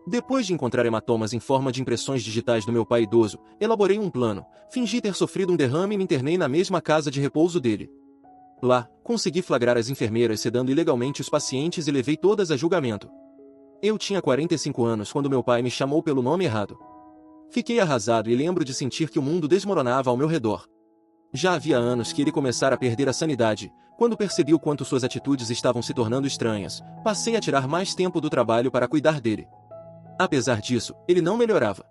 Depois de encontrar hematomas em forma de impressões digitais do meu pai idoso, elaborei um plano, fingi ter sofrido um derrame e me internei na mesma casa de repouso dele. Lá, consegui flagrar as enfermeiras sedando ilegalmente os pacientes e levei todas a julgamento. Eu tinha 45 anos quando meu pai me chamou pelo nome errado. Fiquei arrasado e lembro de sentir que o mundo desmoronava ao meu redor. Já havia anos que ele começara a perder a sanidade. Quando percebi o quanto suas atitudes estavam se tornando estranhas, passei a tirar mais tempo do trabalho para cuidar dele. Apesar disso, ele não melhorava.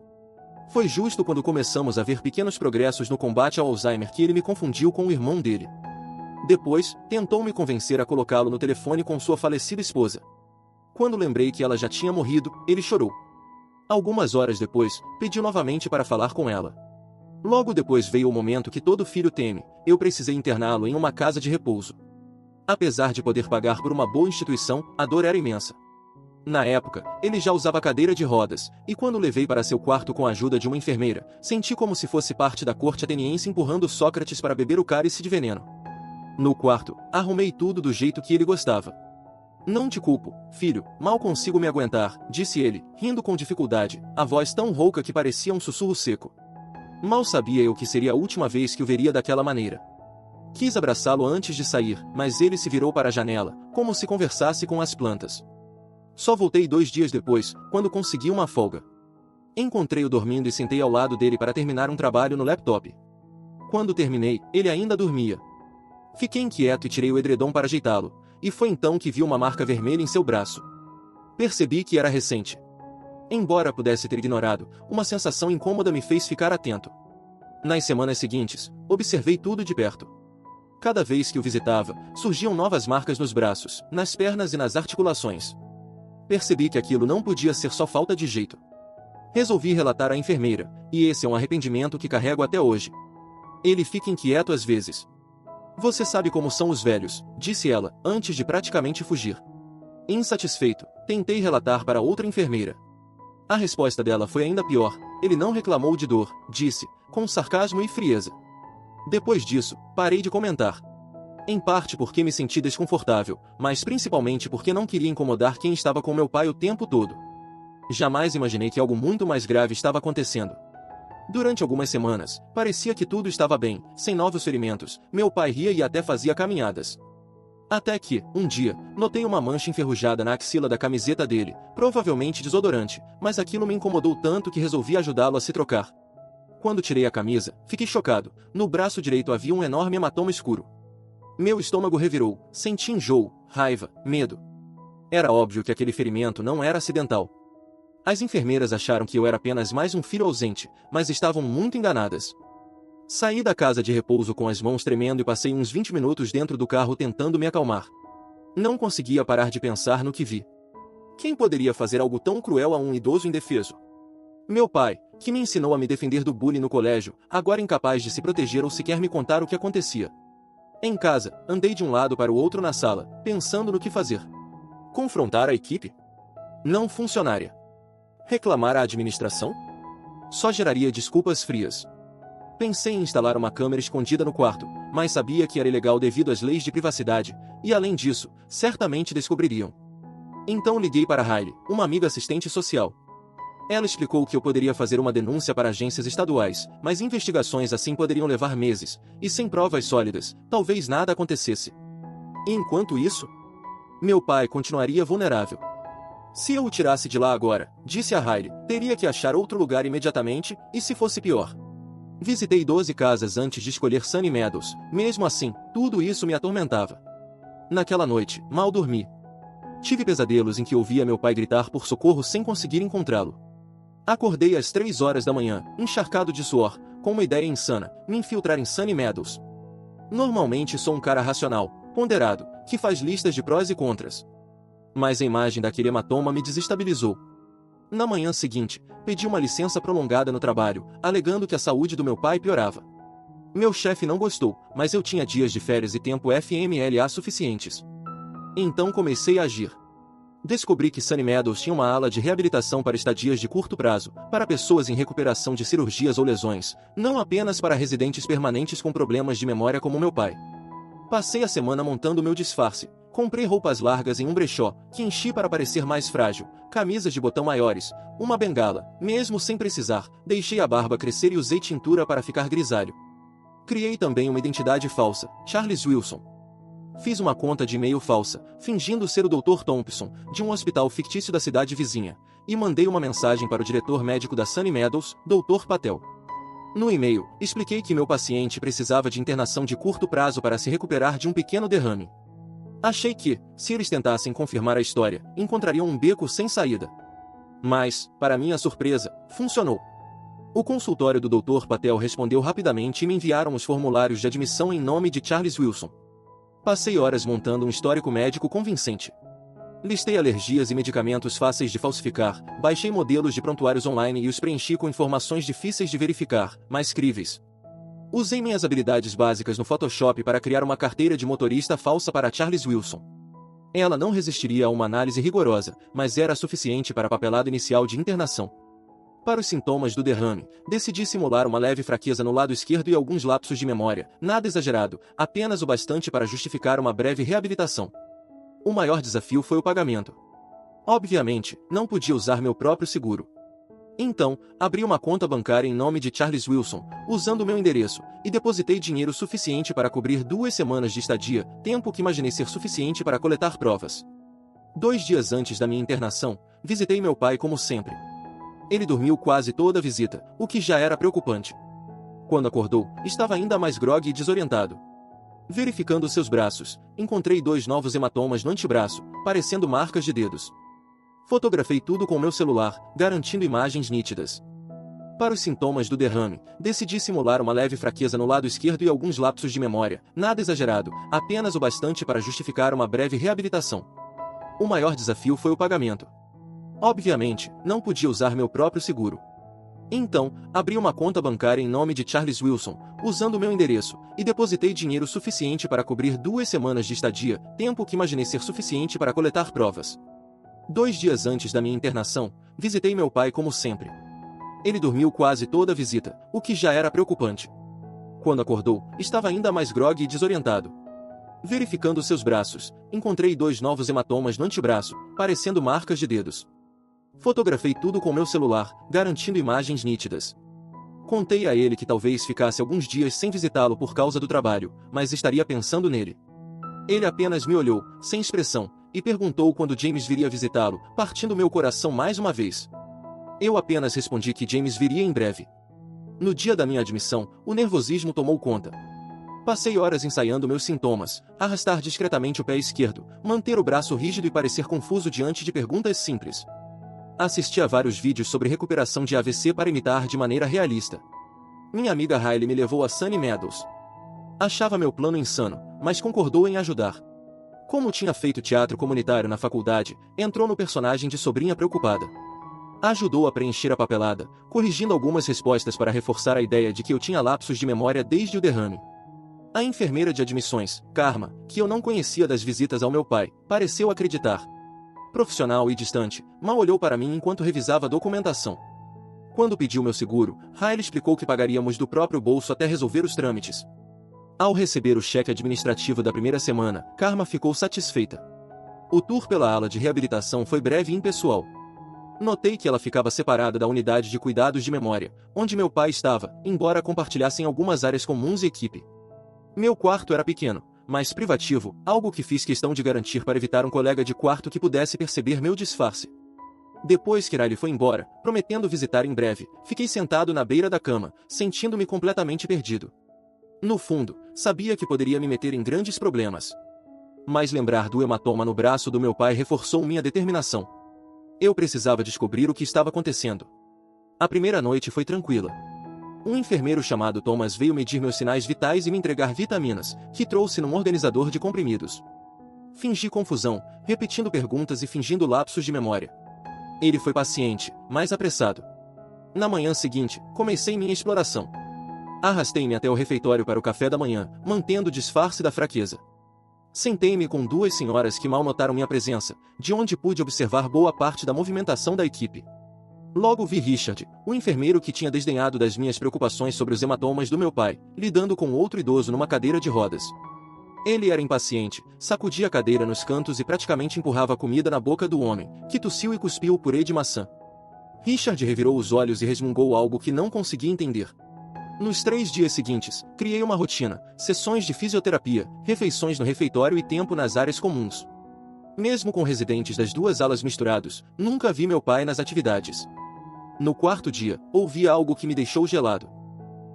Foi justo quando começamos a ver pequenos progressos no combate ao Alzheimer que ele me confundiu com o irmão dele. Depois, tentou me convencer a colocá-lo no telefone com sua falecida esposa. Quando lembrei que ela já tinha morrido, ele chorou. Algumas horas depois, pediu novamente para falar com ela. Logo depois veio o momento que todo filho teme, eu precisei interná-lo em uma casa de repouso. Apesar de poder pagar por uma boa instituição, a dor era imensa. Na época, ele já usava cadeira de rodas, e quando levei para seu quarto com a ajuda de uma enfermeira, senti como se fosse parte da corte ateniense empurrando Sócrates para beber o cálice de veneno. No quarto, arrumei tudo do jeito que ele gostava. Não te culpo, filho, mal consigo me aguentar, disse ele, rindo com dificuldade, a voz tão rouca que parecia um sussurro seco. Mal sabia eu que seria a última vez que o veria daquela maneira. Quis abraçá-lo antes de sair, mas ele se virou para a janela, como se conversasse com as plantas. Só voltei 2 dias depois, quando consegui uma folga. Encontrei-o dormindo e sentei ao lado dele para terminar um trabalho no laptop. Quando terminei, ele ainda dormia. Fiquei inquieto e tirei o edredom para ajeitá-lo, e foi então que vi uma marca vermelha em seu braço. Percebi que era recente. Embora pudesse ter ignorado, uma sensação incômoda me fez ficar atento. Nas semanas seguintes, observei tudo de perto. Cada vez que o visitava, surgiam novas marcas nos braços, nas pernas e nas articulações. Percebi que aquilo não podia ser só falta de jeito. Resolvi relatar à enfermeira, e esse é um arrependimento que carrego até hoje. Ele fica inquieto às vezes. Você sabe como são os velhos, disse ela, antes de praticamente fugir. Insatisfeito, tentei relatar para outra enfermeira. A resposta dela foi ainda pior, ele não reclamou de dor, disse, com sarcasmo e frieza. Depois disso, parei de comentar. Em parte porque me senti desconfortável, mas principalmente porque não queria incomodar quem estava com meu pai o tempo todo. Jamais imaginei que algo muito mais grave estava acontecendo. Durante algumas semanas, parecia que tudo estava bem, sem novos ferimentos, meu pai ria e até fazia caminhadas. Até que, um dia, notei uma mancha enferrujada na axila da camiseta dele, provavelmente desodorante, mas aquilo me incomodou tanto que resolvi ajudá-lo a se trocar. Quando tirei a camisa, fiquei chocado, no braço direito havia um enorme hematoma escuro. Meu estômago revirou, senti enjoo, raiva, medo. Era óbvio que aquele ferimento não era acidental. As enfermeiras acharam que eu era apenas mais um filho ausente, mas estavam muito enganadas. Saí da casa de repouso com as mãos tremendo e passei uns 20 minutos dentro do carro tentando me acalmar. Não conseguia parar de pensar no que vi. Quem poderia fazer algo tão cruel a um idoso indefeso? Meu pai, que me ensinou a me defender do bullying no colégio, agora incapaz de se proteger ou sequer me contar o que acontecia. Em casa, andei de um lado para o outro na sala, pensando no que fazer. Confrontar a equipe? Não funcionaria. Reclamar à administração? Só geraria desculpas frias. Pensei em instalar uma câmera escondida no quarto, mas sabia que era ilegal devido às leis de privacidade, e além disso, certamente descobririam. Então liguei para Hailey, uma amiga assistente social. Ela explicou que eu poderia fazer uma denúncia para agências estaduais, mas investigações assim poderiam levar meses, e sem provas sólidas, talvez nada acontecesse. E enquanto isso, meu pai continuaria vulnerável. Se eu o tirasse de lá agora, disse a Hailey, teria que achar outro lugar imediatamente, e se fosse pior. Visitei 12 casas antes de escolher Sunny Meadows, mesmo assim, tudo isso me atormentava. Naquela noite, mal dormi. Tive pesadelos em que ouvia meu pai gritar por socorro sem conseguir encontrá-lo. Acordei às 3 horas da manhã, encharcado de suor, com uma ideia insana, me infiltrar em Sunny Meadows. Normalmente sou um cara racional, ponderado, que faz listas de prós e contras. Mas a imagem daquele hematoma me desestabilizou. Na manhã seguinte, pedi uma licença prolongada no trabalho, alegando que a saúde do meu pai piorava. Meu chefe não gostou, mas eu tinha dias de férias e tempo FMLA suficientes. Então comecei a agir. Descobri que Sunny Meadows tinha uma ala de reabilitação para estadias de curto prazo, para pessoas em recuperação de cirurgias ou lesões, não apenas para residentes permanentes com problemas de memória como meu pai. Passei a semana montando meu disfarce, Comprei roupas largas em um brechó, que enchi para parecer mais frágil, camisas de botão maiores, uma bengala, mesmo sem precisar, deixei a barba crescer e usei tintura para ficar grisalho. Criei também uma identidade falsa, Charles Wilson. Fiz uma conta de e-mail falsa, fingindo ser o Dr. Thompson, de um hospital fictício da cidade vizinha, e mandei uma mensagem para o diretor médico da Sunny Meadows, Dr. Patel. No e-mail, expliquei que meu paciente precisava de internação de curto prazo para se recuperar de um pequeno derrame. Achei que, se eles tentassem confirmar a história, encontrariam um beco sem saída. Mas, para minha surpresa, funcionou. O consultório do Dr. Patel respondeu rapidamente e me enviaram os formulários de admissão em nome de Charles Wilson. Passei horas montando um histórico médico convincente. Listei alergias e medicamentos fáceis de falsificar, baixei modelos de prontuários online e os preenchi com informações difíceis de verificar, mas críveis. Usei minhas habilidades básicas no Photoshop para criar uma carteira de motorista falsa para Charles Wilson. Ela não resistiria a uma análise rigorosa, mas era suficiente para a papelada inicial de internação. Para os sintomas do derrame, decidi simular uma leve fraqueza no lado esquerdo e alguns lapsos de memória, nada exagerado, apenas o bastante para justificar uma breve reabilitação. O maior desafio foi o pagamento. Obviamente, não podia usar meu próprio seguro. Então, abri uma conta bancária em nome de Charles Wilson, usando meu endereço, e depositei dinheiro suficiente para cobrir 2 semanas de estadia, tempo que imaginei ser suficiente para coletar provas. 2 dias antes da minha internação, visitei meu pai como sempre. Ele dormiu quase toda a visita, o que já era preocupante. Quando acordou, estava ainda mais grogue e desorientado. Verificando seus braços, encontrei 2 novos hematomas no antebraço, parecendo marcas de dedos. Fotografei tudo com meu celular, garantindo imagens nítidas. Para os sintomas do derrame, decidi simular uma leve fraqueza no lado esquerdo e alguns lapsos de memória, nada exagerado, apenas o bastante para justificar uma breve reabilitação. O maior desafio foi o pagamento. Obviamente, não podia usar meu próprio seguro. Então, abri uma conta bancária em nome de Charles Wilson, usando meu endereço, e depositei dinheiro suficiente para cobrir 2 semanas de estadia, tempo que imaginei ser suficiente para coletar provas. 2 dias antes da minha internação, visitei meu pai como sempre. Ele dormiu quase toda a visita, o que já era preocupante. Quando acordou, estava ainda mais grogue e desorientado. Verificando seus braços, encontrei 2 novos hematomas no antebraço, parecendo marcas de dedos. Fotografei tudo com meu celular, garantindo imagens nítidas. Contei a ele que talvez ficasse alguns dias sem visitá-lo por causa do trabalho, mas estaria pensando nele. Ele apenas me olhou, sem expressão, e perguntou quando James viria visitá-lo, partindo meu coração mais uma vez. Eu apenas respondi que James viria em breve. No dia da minha admissão, o nervosismo tomou conta. Passei horas ensaiando meus sintomas, arrastar discretamente o pé esquerdo, manter o braço rígido e parecer confuso diante de perguntas simples. Assisti a vários vídeos sobre recuperação de AVC para imitar de maneira realista. Minha amiga Hailey me levou a Sunny Meadows. Achava meu plano insano, mas concordou em ajudar. Como tinha feito teatro comunitário na faculdade, entrou no personagem de sobrinha preocupada. Ajudou a preencher a papelada, corrigindo algumas respostas para reforçar a ideia de que eu tinha lapsos de memória desde o derrame. A enfermeira de admissões, Karma, que eu não conhecia das visitas ao meu pai, pareceu acreditar. Profissional e distante, mal olhou para mim enquanto revisava a documentação. Quando pediu meu seguro, Hailey explicou que pagaríamos do próprio bolso até resolver os trâmites. Ao receber o cheque administrativo da primeira semana, Karma ficou satisfeita. O tour pela ala de reabilitação foi breve e impessoal. Notei que ela ficava separada da unidade de cuidados de memória, onde meu pai estava, embora compartilhassem algumas áreas comuns e equipe. Meu quarto era pequeno, mas privativo, algo que fiz questão de garantir para evitar um colega de quarto que pudesse perceber meu disfarce. Depois que Riley foi embora, prometendo visitar em breve, fiquei sentado na beira da cama, sentindo-me completamente perdido. No fundo, sabia que poderia me meter em grandes problemas. Mas lembrar do hematoma no braço do meu pai reforçou minha determinação. Eu precisava descobrir o que estava acontecendo. A primeira noite foi tranquila. Um enfermeiro chamado Thomas veio medir meus sinais vitais e me entregar vitaminas, que trouxe num organizador de comprimidos. Fingi confusão, repetindo perguntas e fingindo lapsos de memória. Ele foi paciente, mas apressado. Na manhã seguinte, comecei minha exploração. Arrastei-me até o refeitório para o café da manhã, mantendo o disfarce da fraqueza. Sentei-me com 2 senhoras que mal notaram minha presença, de onde pude observar boa parte da movimentação da equipe. Logo vi Richard, o enfermeiro que tinha desdenhado das minhas preocupações sobre os hematomas do meu pai, lidando com outro idoso numa cadeira de rodas. Ele era impaciente, sacudia a cadeira nos cantos e praticamente empurrava a comida na boca do homem, que tossiu e cuspiu o purê de maçã. Richard revirou os olhos e resmungou algo que não conseguia entender. Nos 3 dias seguintes, criei uma rotina, sessões de fisioterapia, refeições no refeitório e tempo nas áreas comuns. Mesmo com residentes das 2 alas misturados, nunca vi meu pai nas atividades. No 4º dia, ouvi algo que me deixou gelado.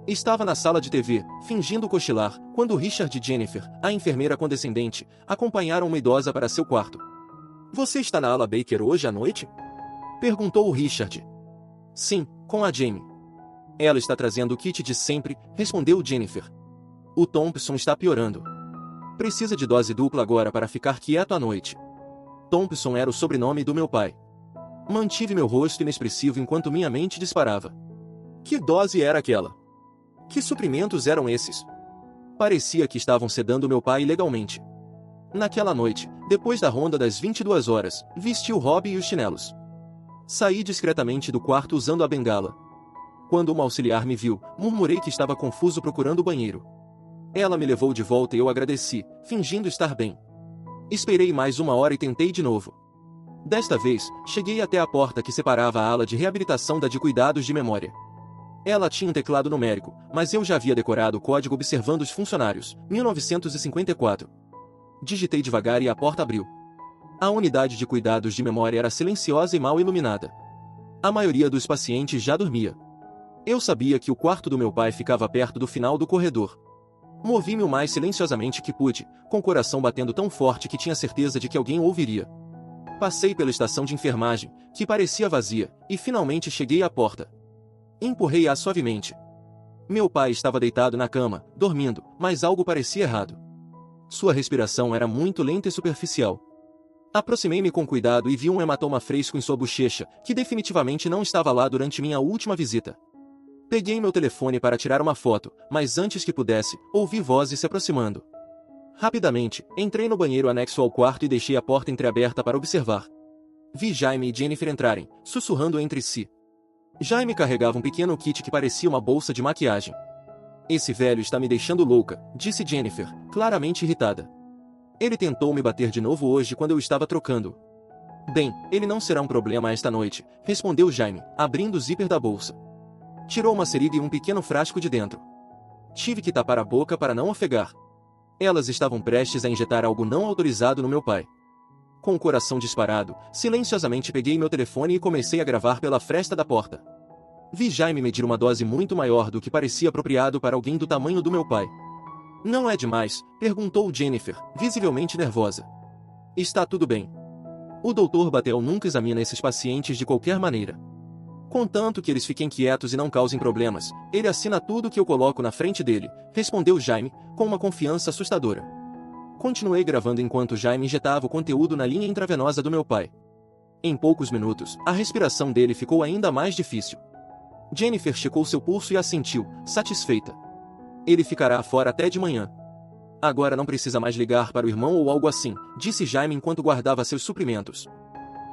Estava na sala de TV, fingindo cochilar, quando Richard e Jennifer, a enfermeira condescendente, acompanharam uma idosa para seu quarto. "Você está na ala Baker hoje à noite?" perguntou o Richard. "Sim, com a Jamie." "Ela está trazendo o kit de sempre", respondeu Jennifer. "O Thompson está piorando. Precisa de dose dupla agora para ficar quieto à noite." Thompson era o sobrenome do meu pai. Mantive meu rosto inexpressivo enquanto minha mente disparava. Que dose era aquela? Que suprimentos eram esses? Parecia que estavam sedando meu pai ilegalmente. Naquela noite, depois da ronda das 22 horas, vesti o hobby e os chinelos. Saí discretamente do quarto usando a bengala. Quando uma auxiliar me viu, murmurei que estava confuso procurando o banheiro. Ela me levou de volta e eu agradeci, fingindo estar bem. Esperei mais 1 hora e tentei de novo. Desta vez, cheguei até a porta que separava a ala de reabilitação da de cuidados de memória. Ela tinha um teclado numérico, mas eu já havia decorado o código observando os funcionários, 1954. Digitei devagar e a porta abriu. A unidade de cuidados de memória era silenciosa e mal iluminada. A maioria dos pacientes já dormia. Eu sabia que o quarto do meu pai ficava perto do final do corredor. Movi-me o mais silenciosamente que pude, com o coração batendo tão forte que tinha certeza de que alguém o ouviria. Passei pela estação de enfermagem, que parecia vazia, e finalmente cheguei à porta. Empurrei-a suavemente. Meu pai estava deitado na cama, dormindo, mas algo parecia errado. Sua respiração era muito lenta e superficial. Aproximei-me com cuidado e vi um hematoma fresco em sua bochecha, que definitivamente não estava lá durante minha última visita. Peguei meu telefone para tirar uma foto, mas antes que pudesse, ouvi vozes se aproximando. Rapidamente, entrei no banheiro anexo ao quarto e deixei a porta entreaberta para observar. Vi Jaime e Jennifer entrarem, sussurrando entre si. Jaime carregava um pequeno kit que parecia uma bolsa de maquiagem. "Esse velho está me deixando louca", disse Jennifer, claramente irritada. "Ele tentou me bater de novo hoje quando eu estava trocando." "Bem, ele não será um problema esta noite", respondeu Jaime, abrindo o zíper da bolsa. Tirou uma seringa e um pequeno frasco de dentro. Tive que tapar a boca para não ofegar. Elas estavam prestes a injetar algo não autorizado no meu pai. Com o coração disparado, silenciosamente peguei meu telefone e comecei a gravar pela fresta da porta. Vi Jaime medir uma dose muito maior do que parecia apropriado para alguém do tamanho do meu pai. "Não é demais?", perguntou Jennifer, visivelmente nervosa. "Está tudo bem. O Dr. Batel nunca examina esses pacientes de qualquer maneira. Contanto que eles fiquem quietos e não causem problemas, ele assina tudo que eu coloco na frente dele", respondeu Jaime, com uma confiança assustadora. Continuei gravando enquanto Jaime injetava o conteúdo na linha intravenosa do meu pai. Em poucos minutos, a respiração dele ficou ainda mais difícil. Jennifer checou seu pulso e assentiu, satisfeita. "Ele ficará fora até de manhã. Agora não precisa mais ligar para o irmão ou algo assim", disse Jaime enquanto guardava seus suprimentos.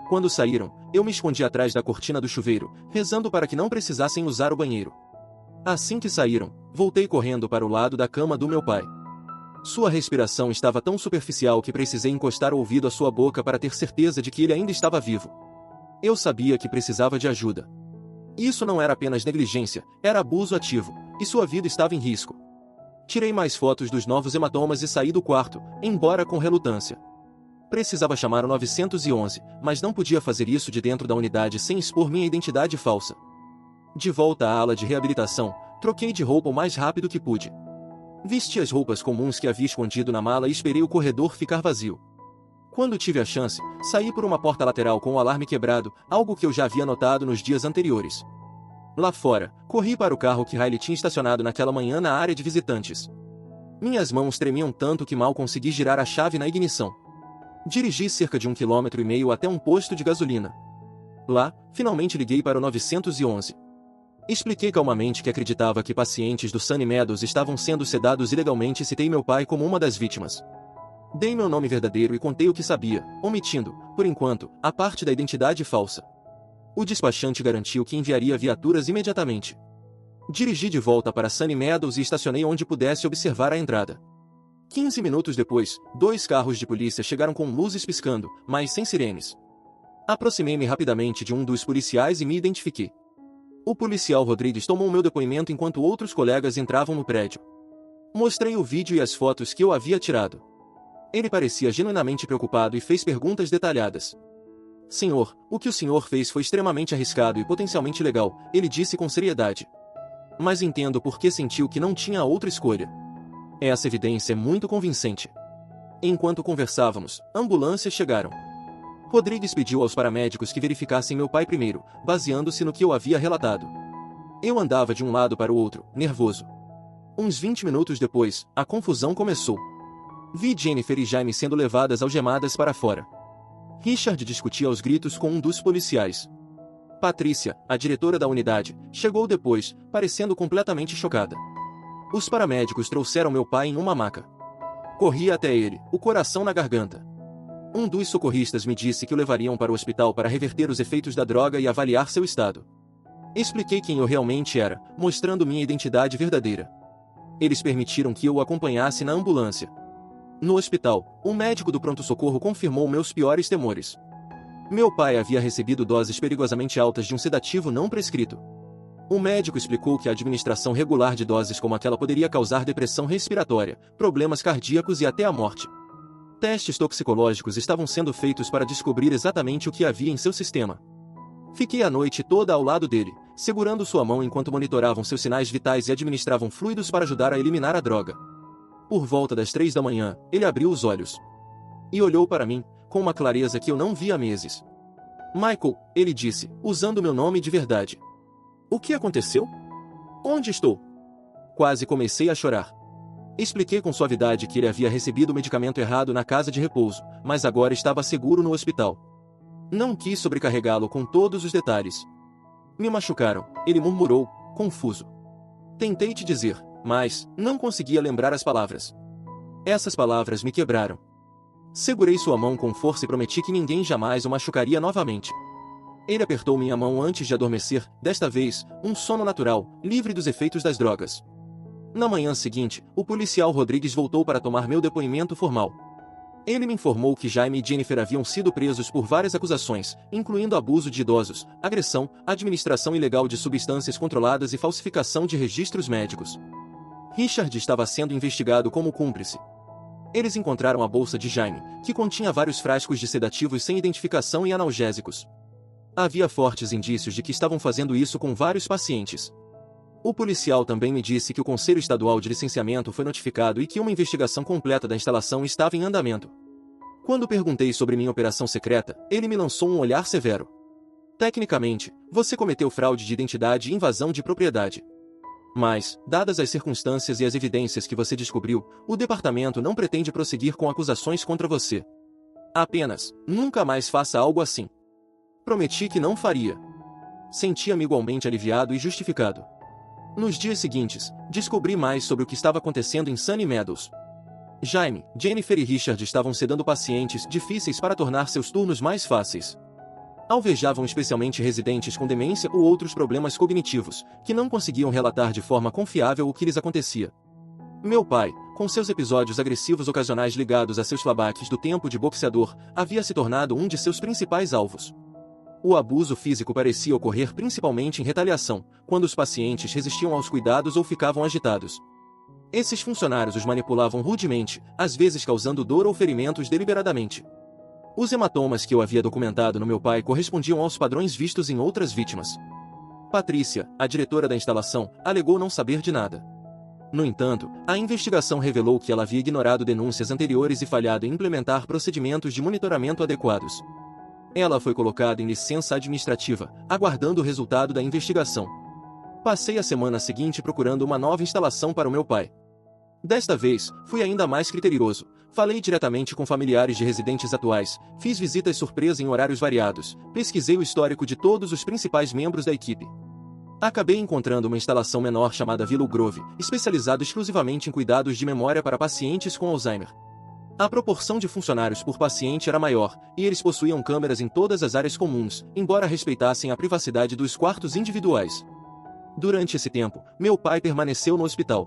Quando saíram, eu me escondi atrás da cortina do chuveiro, rezando para que não precisassem usar o banheiro. Assim que saíram, voltei correndo para o lado da cama do meu pai. Sua respiração estava tão superficial que precisei encostar o ouvido à sua boca para ter certeza de que ele ainda estava vivo. Eu sabia que precisava de ajuda. Isso não era apenas negligência, era abuso ativo, e sua vida estava em risco. Tirei mais fotos dos novos hematomas e saí do quarto, embora com relutância. Precisava chamar o 911, mas não podia fazer isso de dentro da unidade sem expor minha identidade falsa. De volta à ala de reabilitação, troquei de roupa o mais rápido que pude. Vesti as roupas comuns que havia escondido na mala e esperei o corredor ficar vazio. Quando tive a chance, saí por uma porta lateral com o alarme quebrado, algo que eu já havia notado nos dias anteriores. Lá fora, corri para o carro que Riley tinha estacionado naquela manhã na área de visitantes. Minhas mãos tremiam tanto que mal consegui girar a chave na ignição. Dirigi cerca de 1,5 km até um posto de gasolina. Lá, finalmente liguei para o 911. Expliquei calmamente que acreditava que pacientes do Sunny Meadows estavam sendo sedados ilegalmente e citei meu pai como uma das vítimas. Dei meu nome verdadeiro e contei o que sabia, omitindo, por enquanto, a parte da identidade falsa. O despachante garantiu que enviaria viaturas imediatamente. Dirigi de volta para Sunny Meadows e estacionei onde pudesse observar a entrada. 15 minutos depois, 2 carros de polícia chegaram com luzes piscando, mas sem sirenes. Aproximei-me rapidamente de um dos policiais e me identifiquei. O policial Rodrigues tomou meu depoimento enquanto outros colegas entravam no prédio. Mostrei o vídeo e as fotos que eu havia tirado. Ele parecia genuinamente preocupado e fez perguntas detalhadas. Senhor, o que o senhor fez foi extremamente arriscado e potencialmente ilegal, ele disse com seriedade. Mas entendo por que sentiu que não tinha outra escolha. Essa evidência é muito convincente. Enquanto conversávamos, ambulâncias chegaram. Rodrigues pediu aos paramédicos que verificassem meu pai primeiro, baseando-se no que eu havia relatado. Eu andava de um lado para o outro, nervoso. Uns 20 minutos depois, a confusão começou. Vi Jennifer e Jaime sendo levadas algemadas para fora. Richard discutia aos gritos com um dos policiais. Patrícia, a diretora da unidade, chegou depois, parecendo completamente chocada. Os paramédicos trouxeram meu pai em uma maca. Corri até ele, o coração na garganta. Um dos socorristas me disse que o levariam para o hospital para reverter os efeitos da droga e avaliar seu estado. Expliquei quem eu realmente era, mostrando minha identidade verdadeira. Eles permitiram que eu o acompanhasse na ambulância. No hospital, o médico do pronto-socorro confirmou meus piores temores. Meu pai havia recebido doses perigosamente altas de um sedativo não prescrito. O médico explicou que a administração regular de doses como aquela poderia causar depressão respiratória, problemas cardíacos e até a morte. Testes toxicológicos estavam sendo feitos para descobrir exatamente o que havia em seu sistema. Fiquei a noite toda ao lado dele, segurando sua mão enquanto monitoravam seus sinais vitais e administravam fluidos para ajudar a eliminar a droga. Por volta das 3 da manhã, ele abriu os olhos. E olhou para mim, com uma clareza que eu não via há meses. Michael, ele disse, usando meu nome de verdade. O que aconteceu? Onde estou? Quase comecei a chorar. Expliquei com suavidade que ele havia recebido o medicamento errado na casa de repouso, mas agora estava seguro no hospital. Não quis sobrecarregá-lo com todos os detalhes. Me machucaram, ele murmurou, confuso. Tentei te dizer, mas não conseguia lembrar as palavras. Essas palavras me quebraram. Segurei sua mão com força e prometi que ninguém jamais o machucaria novamente. Ele apertou minha mão antes de adormecer, desta vez, um sono natural, livre dos efeitos das drogas. Na manhã seguinte, o policial Rodrigues voltou para tomar meu depoimento formal. Ele me informou que Jaime e Jennifer haviam sido presos por várias acusações, incluindo abuso de idosos, agressão, administração ilegal de substâncias controladas e falsificação de registros médicos. Richard estava sendo investigado como cúmplice. Eles encontraram a bolsa de Jaime, que continha vários frascos de sedativos sem identificação e analgésicos. Havia fortes indícios de que estavam fazendo isso com vários pacientes. O policial também me disse que o Conselho Estadual de Licenciamento foi notificado e que uma investigação completa da instalação estava em andamento. Quando perguntei sobre minha operação secreta, ele me lançou um olhar severo. Tecnicamente, você cometeu fraude de identidade e invasão de propriedade. Mas, dadas as circunstâncias e as evidências que você descobriu, o departamento não pretende prosseguir com acusações contra você. Apenas, nunca mais faça algo assim. Prometi que não faria. Senti-me igualmente aliviado e justificado. Nos dias seguintes, descobri mais sobre o que estava acontecendo em Sunny Meadows. Jaime, Jennifer e Richard estavam sedando pacientes difíceis para tornar seus turnos mais fáceis. Alvejavam especialmente residentes com demência ou outros problemas cognitivos, que não conseguiam relatar de forma confiável o que lhes acontecia. Meu pai, com seus episódios agressivos ocasionais ligados a seus flabaques do tempo de boxeador, havia se tornado um de seus principais alvos. O abuso físico parecia ocorrer principalmente em retaliação, quando os pacientes resistiam aos cuidados ou ficavam agitados. Esses funcionários os manipulavam rudemente, às vezes causando dor ou ferimentos deliberadamente. Os hematomas que eu havia documentado no meu pai correspondiam aos padrões vistos em outras vítimas. Patrícia, a diretora da instalação, alegou não saber de nada. No entanto, a investigação revelou que ela havia ignorado denúncias anteriores e falhado em implementar procedimentos de monitoramento adequados. Ela foi colocada em licença administrativa, aguardando o resultado da investigação. Passei a semana seguinte procurando uma nova instalação para o meu pai. Desta vez, fui ainda mais criterioso. Falei diretamente com familiares de residentes atuais, fiz visitas surpresa em horários variados, pesquisei o histórico de todos os principais membros da equipe. Acabei encontrando uma instalação menor chamada Willow Grove, especializada exclusivamente em cuidados de memória para pacientes com Alzheimer. A proporção de funcionários por paciente era maior, e eles possuíam câmeras em todas as áreas comuns, embora respeitassem a privacidade dos quartos individuais. Durante esse tempo, meu pai permaneceu no hospital.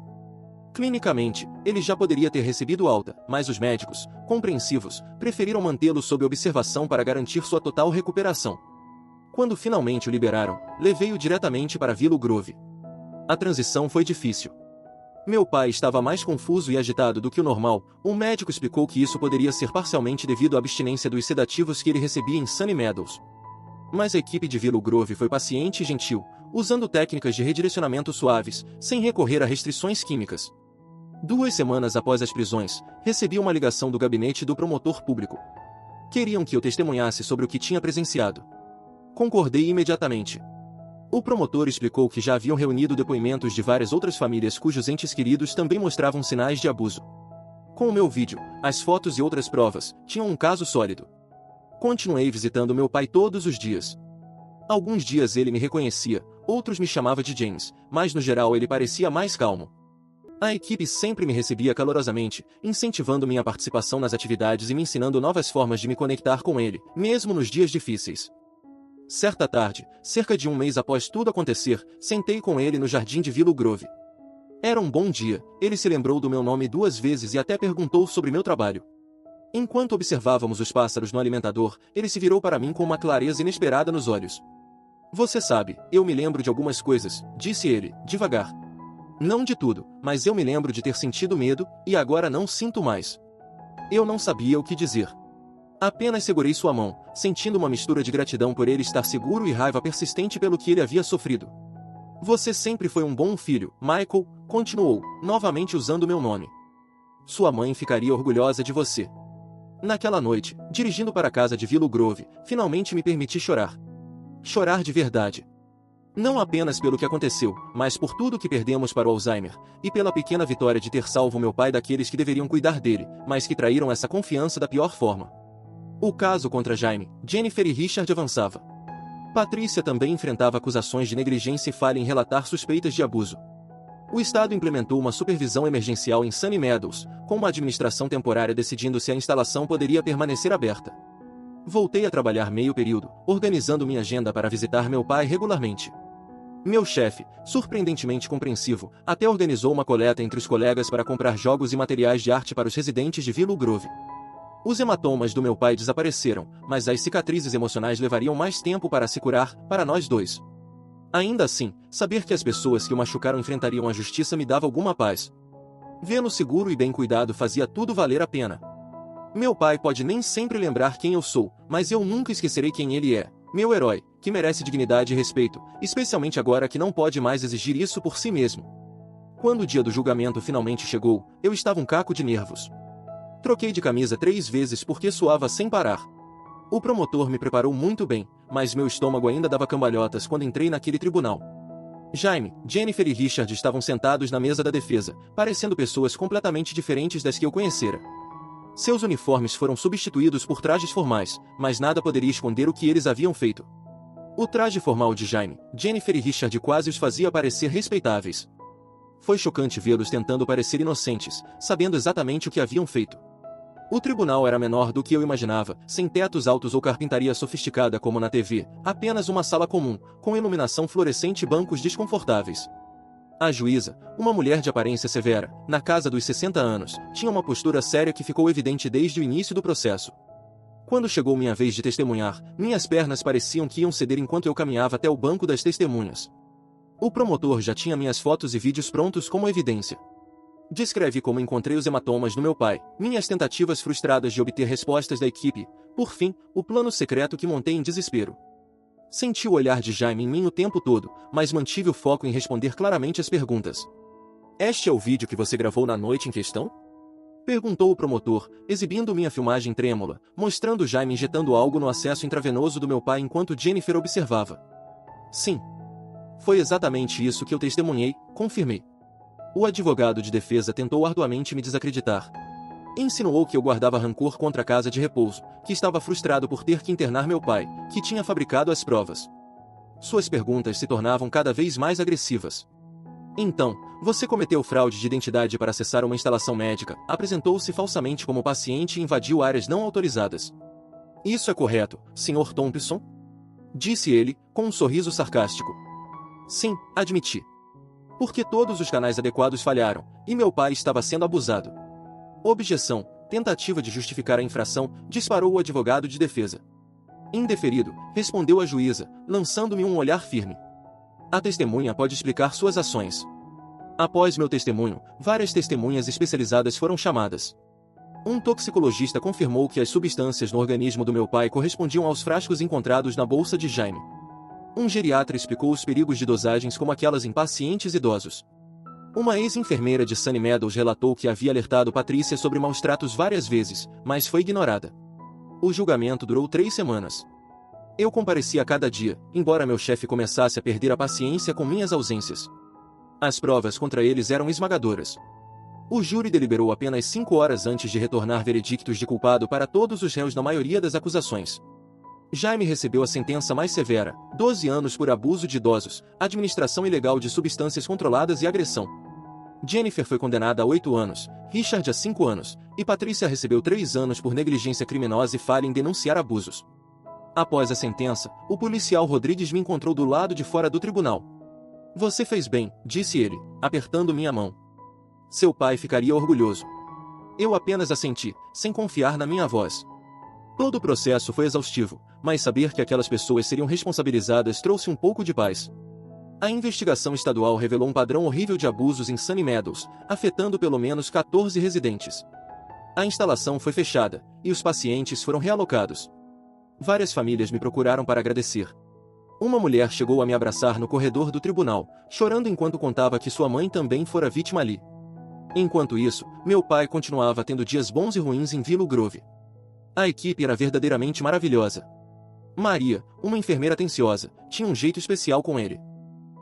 Clinicamente, ele já poderia ter recebido alta, mas os médicos, compreensivos, preferiram mantê-lo sob observação para garantir sua total recuperação. Quando finalmente o liberaram, levei-o diretamente para Willow Grove. A transição foi difícil. Meu pai estava mais confuso e agitado do que o normal. Um médico explicou que isso poderia ser parcialmente devido à abstinência dos sedativos que ele recebia em Sunny Meadows. Mas a equipe de Willow Grove foi paciente e gentil, usando técnicas de redirecionamento suaves, sem recorrer a restrições químicas. 2 semanas após as prisões, recebi uma ligação do gabinete do promotor público. Queriam que eu testemunhasse sobre o que tinha presenciado. Concordei imediatamente. O promotor explicou que já haviam reunido depoimentos de várias outras famílias cujos entes queridos também mostravam sinais de abuso. Com o meu vídeo, as fotos e outras provas, tinham um caso sólido. Continuei visitando meu pai todos os dias. Alguns dias ele me reconhecia, outros me chamava de James, mas no geral ele parecia mais calmo. A equipe sempre me recebia calorosamente, incentivando minha participação nas atividades e me ensinando novas formas de me conectar com ele, mesmo nos dias difíceis. Certa tarde, cerca de um mês após tudo acontecer, sentei com ele no jardim de Willow Grove. Era um bom dia, ele se lembrou do meu nome 2 vezes e até perguntou sobre meu trabalho. Enquanto observávamos os pássaros no alimentador, ele se virou para mim com uma clareza inesperada nos olhos. Você sabe, eu me lembro de algumas coisas, disse ele, devagar. Não de tudo, mas eu me lembro de ter sentido medo, e agora não sinto mais. Eu não sabia o que dizer. Apenas segurei sua mão, sentindo uma mistura de gratidão por ele estar seguro e raiva persistente pelo que ele havia sofrido. Você sempre foi um bom filho, Michael, continuou, novamente usando meu nome. Sua mãe ficaria orgulhosa de você. Naquela noite, dirigindo para a casa de Willow Grove, finalmente me permiti chorar. Chorar de verdade. Não apenas pelo que aconteceu, mas por tudo que perdemos para o Alzheimer, e pela pequena vitória de ter salvo meu pai daqueles que deveriam cuidar dele, mas que traíram essa confiança da pior forma. O caso contra Jaime, Jennifer e Richard avançava. Patrícia também enfrentava acusações de negligência e falha em relatar suspeitas de abuso. O Estado implementou uma supervisão emergencial em Sunny Meadows, com uma administração temporária decidindo se a instalação poderia permanecer aberta. Voltei a trabalhar meio período, organizando minha agenda para visitar meu pai regularmente. Meu chefe, surpreendentemente compreensivo, até organizou uma coleta entre os colegas para comprar jogos e materiais de arte para os residentes de Willow Grove. Os hematomas do meu pai desapareceram, mas as cicatrizes emocionais levariam mais tempo para se curar, para nós dois. Ainda assim, saber que as pessoas que o machucaram enfrentariam a justiça me dava alguma paz. Vê-lo seguro e bem cuidado fazia tudo valer a pena. Meu pai pode nem sempre lembrar quem eu sou, mas eu nunca esquecerei quem ele é. Meu herói, que merece dignidade e respeito, especialmente agora que não pode mais exigir isso por si mesmo. Quando o dia do julgamento finalmente chegou, eu estava um caco de nervos. Troquei de camisa 3 vezes porque suava sem parar. O promotor me preparou muito bem, mas meu estômago ainda dava cambalhotas quando entrei naquele tribunal. Jaime, Jennifer e Richard estavam sentados na mesa da defesa, parecendo pessoas completamente diferentes das que eu conhecera. Seus uniformes foram substituídos por trajes formais, mas nada poderia esconder o que eles haviam feito. O traje formal de Jaime, Jennifer e Richard quase os fazia parecer respeitáveis. Foi chocante vê-los tentando parecer inocentes, sabendo exatamente o que haviam feito. O tribunal era menor do que eu imaginava, sem tetos altos ou carpintaria sofisticada como na TV, apenas uma sala comum, com iluminação fluorescente e bancos desconfortáveis. A juíza, uma mulher de aparência severa, na casa dos 60 anos, tinha uma postura séria que ficou evidente desde o início do processo. Quando chegou minha vez de testemunhar, minhas pernas pareciam que iam ceder enquanto eu caminhava até o banco das testemunhas. O promotor já tinha minhas fotos e vídeos prontos como evidência. Descrevi como encontrei os hematomas no meu pai, minhas tentativas frustradas de obter respostas da equipe, por fim, o plano secreto que montei em desespero. Senti o olhar de Jaime em mim o tempo todo, mas mantive o foco em responder claramente as perguntas. Este é o vídeo que você gravou na noite em questão? Perguntou o promotor, exibindo minha filmagem trêmula, mostrando Jaime injetando algo no acesso intravenoso do meu pai enquanto Jennifer observava. Sim. Foi exatamente isso que eu testemunhei, confirmei. O advogado de defesa tentou arduamente me desacreditar. Insinuou que eu guardava rancor contra a casa de repouso, que estava frustrado por ter que internar meu pai, que tinha fabricado as provas. Suas perguntas se tornavam cada vez mais agressivas. Então, você cometeu fraude de identidade para acessar uma instalação médica, apresentou-se falsamente como paciente e invadiu áreas não autorizadas. Isso é correto, Sr. Thompson? Disse ele, com um sorriso sarcástico. Sim, admiti. Porque todos os canais adequados falharam, e meu pai estava sendo abusado. Objeção, tentativa de justificar a infração, disparou o advogado de defesa. Indeferido, respondeu a juíza, lançando-me um olhar firme. A testemunha pode explicar suas ações. Após meu testemunho, várias testemunhas especializadas foram chamadas. Um toxicologista confirmou que as substâncias no organismo do meu pai correspondiam aos frascos encontrados na bolsa de Jaime. Um geriatra explicou os perigos de dosagens como aquelas em pacientes idosos. Uma ex-enfermeira de Sunny Meadows relatou que havia alertado Patrícia sobre maus-tratos várias vezes, mas foi ignorada. O julgamento durou 3 semanas. Eu compareci a cada dia, embora meu chefe começasse a perder a paciência com minhas ausências. As provas contra eles eram esmagadoras. O júri deliberou apenas 5 horas antes de retornar veredictos de culpado para todos os réus na maioria das acusações. Jaime recebeu a sentença mais severa, 12 anos por abuso de idosos, administração ilegal de substâncias controladas e agressão. Jennifer foi condenada a 8 anos, Richard a 5 anos, e Patrícia recebeu 3 anos por negligência criminosa e falha em denunciar abusos. Após a sentença, o policial Rodrigues me encontrou do lado de fora do tribunal. "Você fez bem", disse ele, apertando minha mão. Seu pai ficaria orgulhoso. Eu apenas assenti, sem confiar na minha voz. Todo o processo foi exaustivo, mas saber que aquelas pessoas seriam responsabilizadas trouxe um pouco de paz. A investigação estadual revelou um padrão horrível de abusos em Sunny Meadows, afetando pelo menos 14 residentes. A instalação foi fechada, e os pacientes foram realocados. Várias famílias me procuraram para agradecer. Uma mulher chegou a me abraçar no corredor do tribunal, chorando enquanto contava que sua mãe também fora vítima ali. Enquanto isso, meu pai continuava tendo dias bons e ruins em Willow Grove. A equipe era verdadeiramente maravilhosa. Maria, uma enfermeira atenciosa, tinha um jeito especial com ele.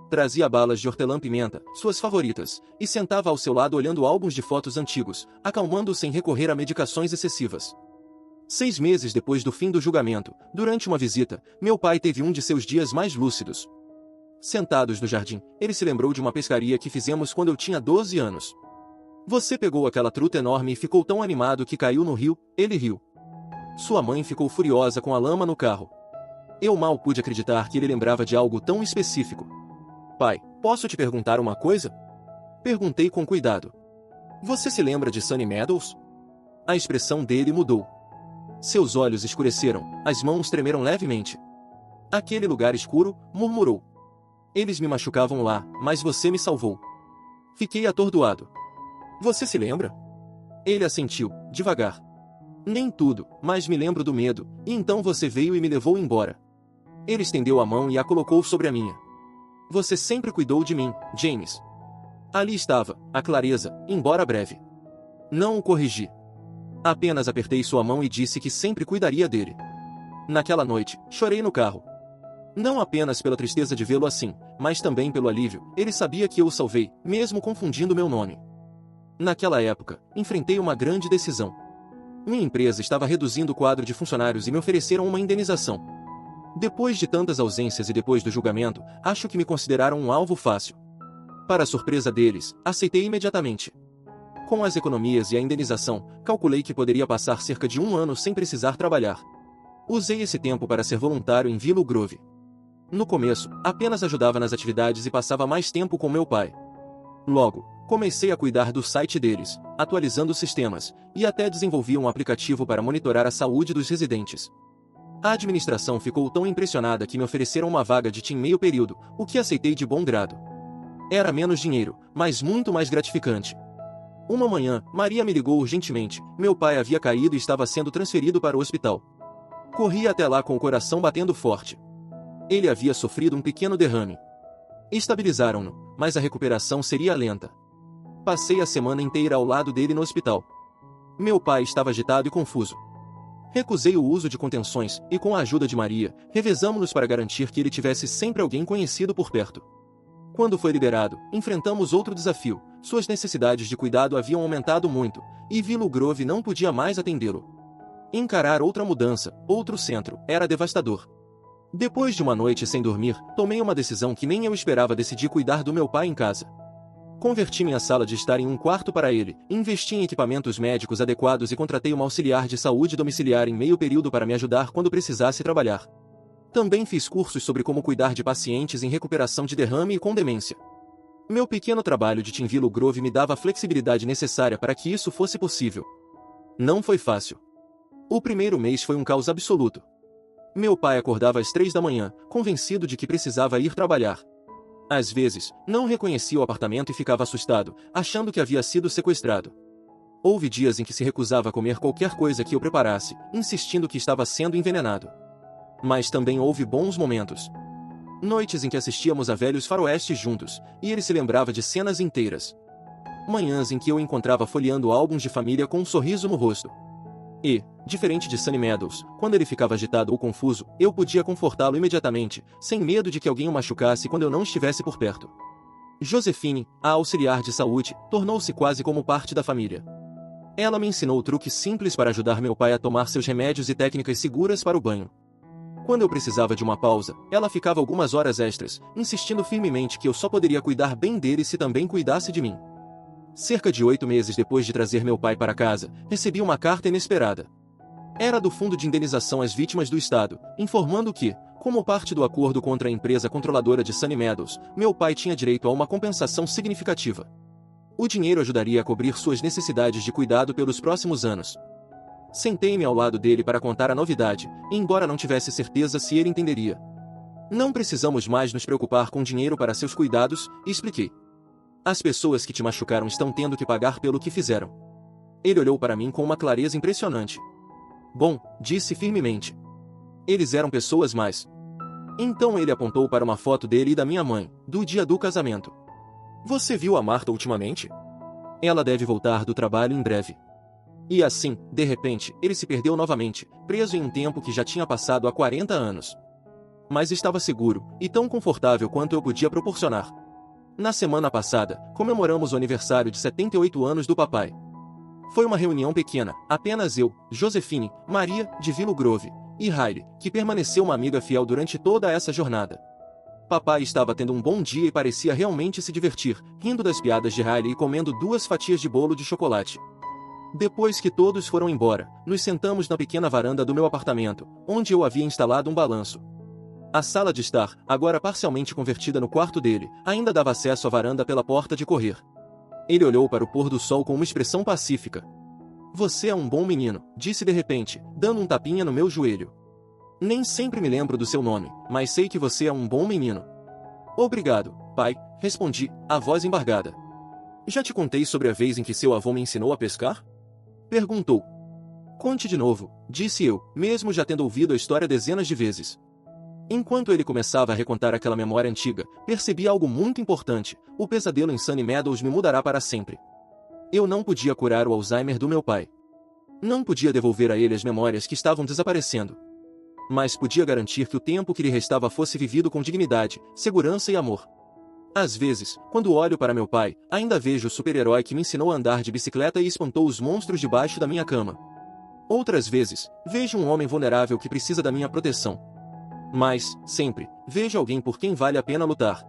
Trazia balas de hortelã-pimenta, suas favoritas, e sentava ao seu lado olhando álbuns de fotos antigos, acalmando-o sem recorrer a medicações excessivas. 6 meses depois do fim do julgamento, durante uma visita, meu pai teve um de seus dias mais lúcidos. Sentados no jardim, ele se lembrou de uma pescaria que fizemos quando eu tinha 12 anos. "Você pegou aquela truta enorme e ficou tão animado que caiu no rio", ele riu. Sua mãe ficou furiosa com a lama no carro. Eu mal pude acreditar que ele lembrava de algo tão específico. "Pai, posso te perguntar uma coisa?" Perguntei com cuidado. "Você se lembra de Sunny Meadows?" A expressão dele mudou. Seus olhos escureceram, as mãos tremeram levemente. "Aquele lugar escuro", murmurou. "Eles me machucavam lá, mas você me salvou." Fiquei atordoado. "Você se lembra?" Ele assentiu, devagar. "Nem tudo, mas me lembro do medo, e então você veio e me levou embora." Ele estendeu a mão e a colocou sobre a minha. "Você sempre cuidou de mim, James." Ali estava, a clareza, embora breve. Não o corrigi. Apenas apertei sua mão e disse que sempre cuidaria dele. Naquela noite, chorei no carro. Não apenas pela tristeza de vê-lo assim, mas também pelo alívio. Ele sabia que eu o salvei, mesmo confundindo meu nome. Naquela época, enfrentei uma grande decisão. Minha empresa estava reduzindo o quadro de funcionários e me ofereceram uma indenização. Depois de tantas ausências e depois do julgamento, acho que me consideraram um alvo fácil. Para a surpresa deles, aceitei imediatamente. Com as economias e a indenização, calculei que poderia passar cerca de 1 ano sem precisar trabalhar. Usei esse tempo para ser voluntário em Willow Grove. No começo, apenas ajudava nas atividades e passava mais tempo com meu pai. Logo, comecei a cuidar do site deles, atualizando sistemas, e até desenvolvi um aplicativo para monitorar a saúde dos residentes. A administração ficou tão impressionada que me ofereceram uma vaga de team meio período, o que aceitei de bom grado. Era menos dinheiro, mas muito mais gratificante. Uma manhã, Maria me ligou urgentemente. Meu pai havia caído e estava sendo transferido para o hospital. Corri até lá com o coração batendo forte. Ele havia sofrido um pequeno derrame. Estabilizaram-no, mas a recuperação seria lenta. Passei a semana inteira ao lado dele no hospital. Meu pai estava agitado e confuso. Recusei o uso de contenções e, com a ajuda de Maria, revezamos-nos para garantir que ele tivesse sempre alguém conhecido por perto. Quando foi liberado, enfrentamos outro desafio. Suas necessidades de cuidado haviam aumentado muito, e Willow Grove não podia mais atendê-lo. Encarar outra mudança, outro centro, era devastador. Depois de uma noite sem dormir, tomei uma decisão que nem eu esperava: decidi cuidar do meu pai em casa. Converti minha sala de estar em um quarto para ele, investi em equipamentos médicos adequados e contratei uma auxiliar de saúde domiciliar em meio período para me ajudar quando precisasse trabalhar. Também fiz cursos sobre como cuidar de pacientes em recuperação de derrame e com demência. Meu pequeno trabalho de Team Grove me dava a flexibilidade necessária para que isso fosse possível. Não foi fácil. O primeiro mês foi um caos absoluto. Meu pai acordava às 3 da manhã, convencido de que precisava ir trabalhar. Às vezes, não reconhecia o apartamento e ficava assustado, achando que havia sido sequestrado. Houve dias em que se recusava a comer qualquer coisa que eu preparasse, insistindo que estava sendo envenenado. Mas também houve bons momentos. Noites em que assistíamos a velhos faroestes juntos, e ele se lembrava de cenas inteiras. Manhãs em que eu o encontrava folheando álbuns de família com um sorriso no rosto. E, diferente de Sunny Meadows, quando ele ficava agitado ou confuso, eu podia confortá-lo imediatamente, sem medo de que alguém o machucasse quando eu não estivesse por perto. Josephine, a auxiliar de saúde, tornou-se quase como parte da família. Ela me ensinou truques simples para ajudar meu pai a tomar seus remédios e técnicas seguras para o banho. Quando eu precisava de uma pausa, ela ficava algumas horas extras, insistindo firmemente que eu só poderia cuidar bem dele se também cuidasse de mim. Cerca de 8 meses depois de trazer meu pai para casa, recebi uma carta inesperada. Era do Fundo de Indenização às Vítimas do Estado, informando que, como parte do acordo contra a empresa controladora de Sunny Meadows, meu pai tinha direito a uma compensação significativa. O dinheiro ajudaria a cobrir suas necessidades de cuidado pelos próximos anos. Sentei-me ao lado dele para contar a novidade, embora não tivesse certeza se ele entenderia. Não precisamos mais nos preocupar com dinheiro para seus cuidados, expliquei. As pessoas que te machucaram estão tendo que pagar pelo que fizeram. Ele olhou para mim com uma clareza impressionante. Bom, disse firmemente. Eles eram pessoas más. Então ele apontou para uma foto dele e da minha mãe, do dia do casamento. Você viu a Marta ultimamente? Ela deve voltar do trabalho em breve. E assim, de repente, ele se perdeu novamente, preso em um tempo que já tinha passado há 40 anos. Mas estava seguro, e tão confortável quanto eu podia proporcionar. Na semana passada, comemoramos o aniversário de 78 anos do papai. Foi uma reunião pequena, apenas eu, Josephine, Maria, de Grove, e Riley, que permaneceu uma amiga fiel durante toda essa jornada. Papai estava tendo um bom dia e parecia realmente se divertir, rindo das piadas de Riley e comendo 2 fatias de bolo de chocolate. Depois que todos foram embora, nos sentamos na pequena varanda do meu apartamento, onde eu havia instalado um balanço. A sala de estar, agora parcialmente convertida no quarto dele, ainda dava acesso à varanda pela porta de correr. Ele olhou para o pôr do sol com uma expressão pacífica. Você é um bom menino, disse de repente, dando um tapinha no meu joelho. Nem sempre me lembro do seu nome, mas sei que você é um bom menino. Obrigado, pai, respondi, a voz embargada. Já te contei sobre a vez em que seu avô me ensinou a pescar? Perguntou. Conte de novo, disse eu, mesmo já tendo ouvido a história dezenas de vezes. Enquanto ele começava a recontar aquela memória antiga, percebi algo muito importante: o pesadelo em Sunny Meadows me mudará para sempre. Eu não podia curar o Alzheimer do meu pai. Não podia devolver a ele as memórias que estavam desaparecendo. Mas podia garantir que o tempo que lhe restava fosse vivido com dignidade, segurança e amor. Às vezes, quando olho para meu pai, ainda vejo o super-herói que me ensinou a andar de bicicleta e espantou os monstros debaixo da minha cama. Outras vezes, vejo um homem vulnerável que precisa da minha proteção. Mas, sempre, vejo alguém por quem vale a pena lutar.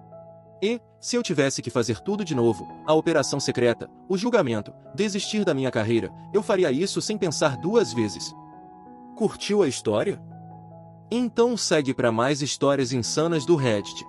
E, se eu tivesse que fazer tudo de novo, a operação secreta, o julgamento, desistir da minha carreira, eu faria isso sem pensar 2 vezes. Curtiu a história? Então segue para mais histórias insanas do Reddit.